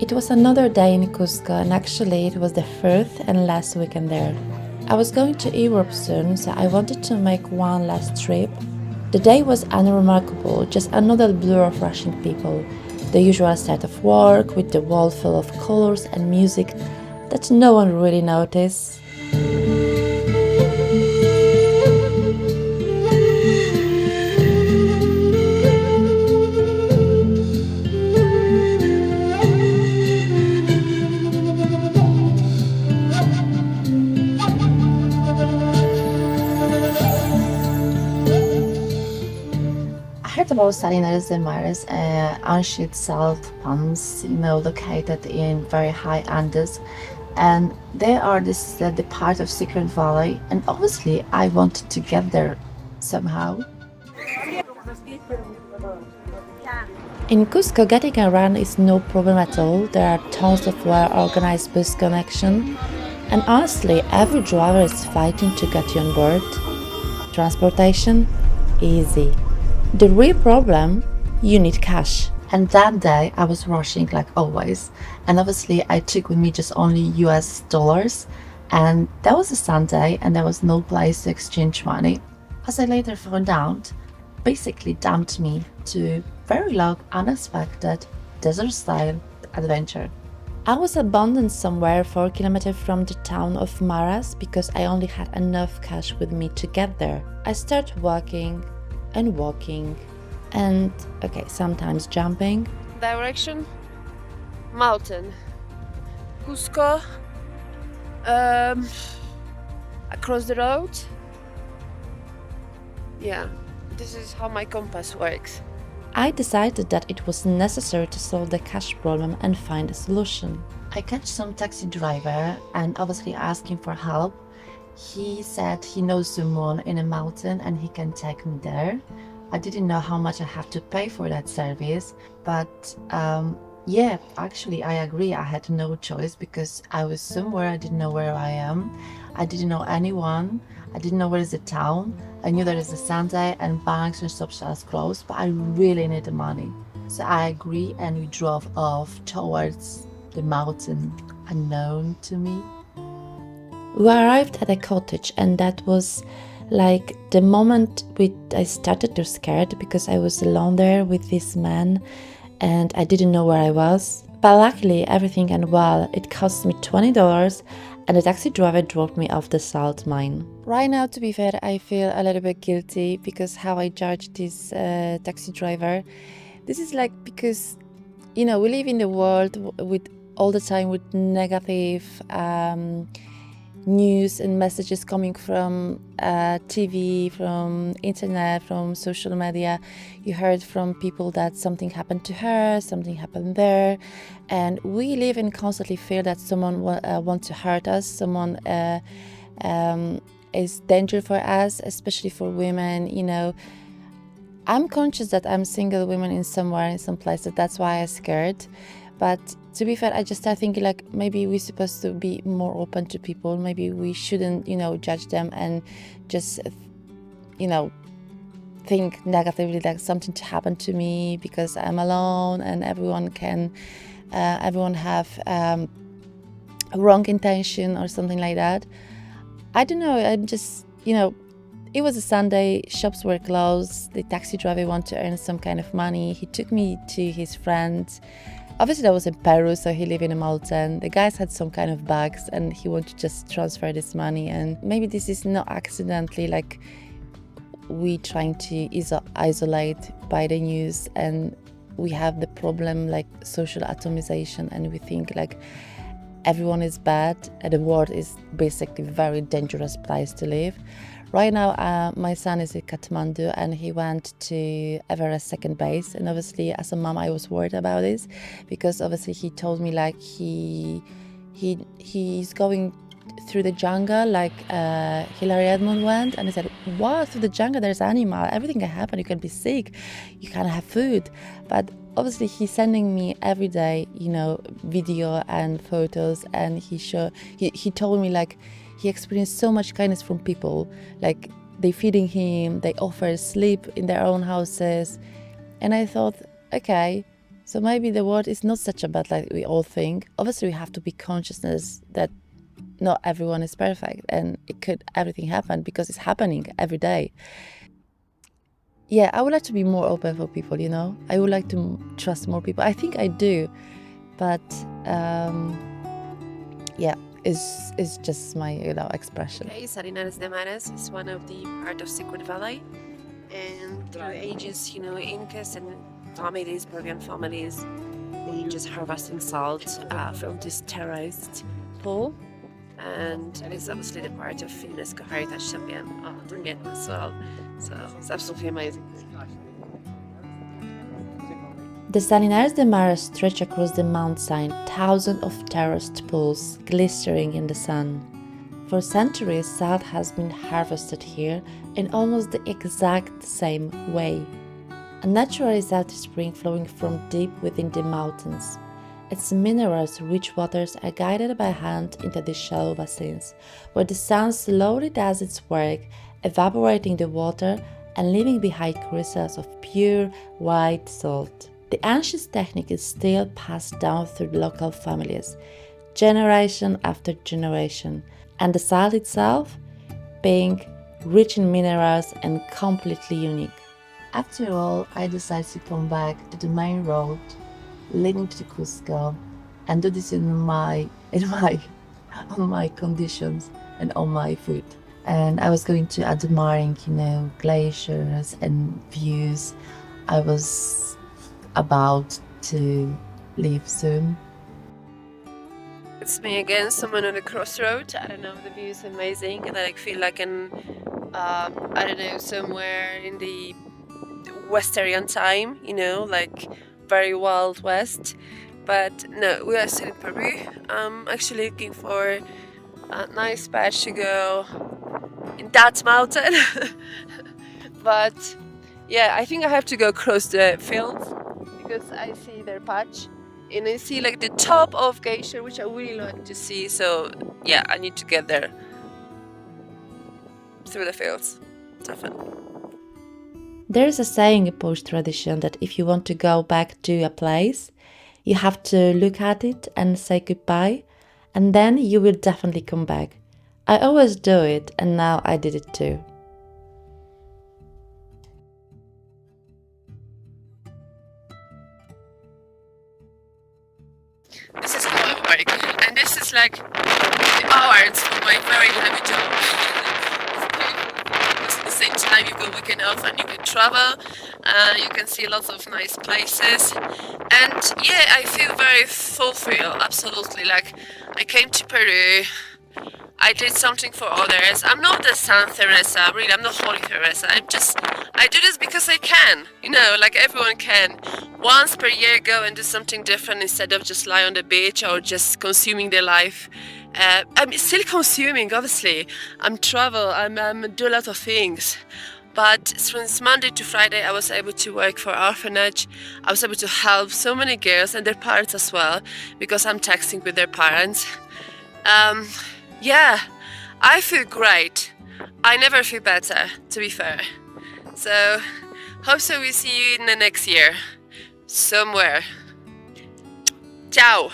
It was another day in Cusco, and actually it was the first and last weekend there. I was going to Europe soon, so I wanted to make one last trip. The day was unremarkable, just another blur of rushing people. The usual start of work, with the wall full of colors and music that no one really noticed. I heard about Salineras de Maras, ancient salt pans, located in very high Andes, and they are the part of Secret Valley. And obviously, I wanted to get there somehow. In Cusco, getting around is no problem at all. There are tons of well-organized bus connection, and honestly, every driver is fighting to get you on board. Transportation, easy. The real problem, you need cash. And that day I was rushing like always. And obviously I took with me just only US dollars. And that was a Sunday and there was no place to exchange money. As I later found out, basically dumped me to very long, unexpected, desert style adventure. I was abandoned somewhere 4 kilometers from the town of Maras because I only had enough cash with me to get there. I started walking and okay, sometimes jumping. Direction mountain. Cusco. Across the road. Yeah, this is how my compass works. I decided that it was necessary to solve the cash problem and find a solution. I catch some taxi driver and obviously ask him for help. He said he knows someone in a mountain and he can take me there. I didn't know how much I have to pay for that service, but yeah, actually I agree. I had no choice because I was somewhere I didn't know where I am. I didn't know anyone. I didn't know where is the town. I knew there is a Sunday and banks and shops are closed, but I really needed the money. So I agree and we drove off towards the mountain unknown to me. We arrived at a cottage and that was like the moment I started to scared because I was alone there with this man and I didn't know where I was. But luckily everything went well. It cost me $20 and the taxi driver dropped me off the salt mine. Right now, to be fair, I feel a little bit guilty because how I judge this taxi driver. This is like because, we live in the world with all the time with negative news and messages coming from TV, from internet, from social media. You heard from people that something happened to her, something happened there, and we live in constantly fear that someone wants to hurt us, someone is danger for us, especially for women. I'm conscious that I'm single woman in somewhere, in some places. That's why I'm scared. But to be fair, I just start thinking like maybe we're supposed to be more open to people. Maybe we shouldn't, judge them and just, think negatively like something to happen to me because I'm alone and everyone have wrong intention or something like that. I don't know. I just, it was a Sunday, shops were closed, the taxi driver wanted to earn some kind of money. He took me to his friends. Obviously that was in Peru, so he lived in a mountain. The guys had some kind of bags and he wanted to just transfer this money. And maybe this is not accidentally like we trying to isolate by the news and we have the problem like social atomization and we think like everyone is bad and the world is basically a very dangerous place to live. Right now, my son is in Kathmandu and he went to Everest second base. And obviously, as a mom, I was worried about this because obviously he told me like he's going through the jungle like Hillary Edmond went. And I said, what? Through the jungle, there's animal. Everything can happen. You can be sick. You can't have food. But obviously, he's sending me every day, video and photos. And he told me like, he experienced so much kindness from people, like they feeding him, they offer sleep in their own houses. And I thought, okay, So maybe the world is not such a bad like we all think. Obviously, we have to be consciousness that not everyone is perfect, and it could everything happen because it's happening every day. Yeah, I would like to be more open for people. I would like to trust more people. I think I do, but yeah, it's just my expression. Okay, Salineras de Maras is one of the part of Secret Valley, and through ages, Incas and families, Peruvian families, they just harvesting salt from this terraced pool, and it's obviously the part of UNESCO Heritage Champion again as well. So it's absolutely amazing. The Salineras de Maras stretch across the mountainside, thousands of terraced pools glittering in the sun. For centuries, salt has been harvested here in almost the exact same way. A natural salty spring flowing from deep within the mountains. Its minerals-rich waters are guided by hand into the shallow basins, where the sun slowly does its work, evaporating the water and leaving behind crystals of pure white salt. The ancient technique is still passed down through local families, generation after generation, and the salt itself being rich in minerals and completely unique. After all, I decided to come back to the main road leading to Cusco and do this on my conditions and on my foot. And I was going to admiring, glaciers and views. I was about to leave soon. It's me again, someone on a crossroad. I don't know, the view is amazing, and I feel like I don't know, somewhere in the Western time, like very wild west. But no, we are still in Peru. I'm actually looking for a nice patch to go in that mountain. But yeah, I think I have to go across the fields because I see their patch and I see like the top of Geisha, which I really like to see. So yeah, I need to get there through the fields. Definitely. There is a saying in Polish tradition that if you want to go back to a place, you have to look at it and say goodbye, and then you will definitely come back. I always do it, and now I did it too. This is how I work, and this is like the hours of my very heavy job. Because at the same time you go weekend off and you can travel, you can see lots of nice places, and yeah, I feel very fulfilled. Absolutely, like I came to Peru. I did something for others. I'm not the Saint Teresa, really. I'm not Holy Teresa. I do this because I can. Like everyone can. Once per year, go and do something different instead of just lie on the beach or just consuming their life. I'm still consuming, obviously. I'm travel. I'm do a lot of things. But since Monday to Friday, I was able to work for orphanage. I was able to help so many girls and their parents as well, because I'm texting with their parents. Yeah, I feel great. I never feel better, to be fair. So, hope so we see you in the next year. Somewhere. Ciao!